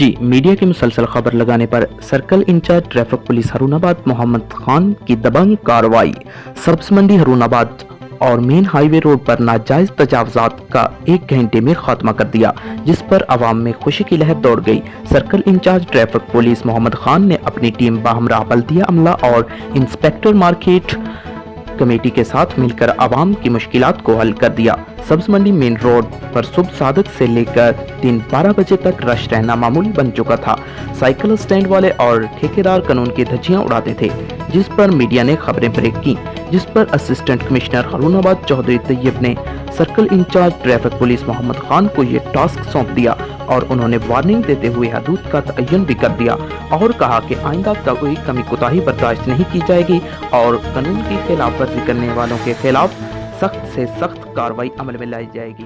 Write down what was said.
जी, media की मुसलसल खबर लगाने पर circle incharge traffic police Harunabad Mohammad Khan की दबंग कार्रवाई। सब्ज मंडी हारूनाबाद और मेन हाईवे रोड पर नाजायज तजावजात का 1 घंटे में खात्मा कर दिया, जिस पर आवाम में खुशी की लहर दौड़ गई। Circle incharge traffic police Mohammad Khan ने अपनी टीम बाहमरा बल्दिया अमला और इंस्पेक्टर मार्केट कमेटी के साथ मिलकर आवाम की मुश्किलात को हल कर दिया। सब्ज मंडी मेन रोड पर सुबह सादक से लेकर दिन 12 बजे तक रश रहना मामूली बन चुका था। साइकिल स्टैंड वाले और ठेकेदार कानून की धज्जियां उड़ाते थे, जिस पर मीडिया ने खबरें ब्रेक की, जिस पर असिस्टेंट कमिश्नर हारूनाबाद चौधरी तैयब ने circle incharge traffic police Mohammad Khan को ये टास्क सौंप दिया और उन्होंने वार्निंग देते हुए हदूद का तयन भी कर दिया और कहा कि आइंदा कोई कमी कोताही बर्दाश्त नहीं की जाएगी और कानून की खिलाफ वर्जी करने वालों के खिलाफ सख्त से सख्त कार्रवाई अमल में लाई जाएगी।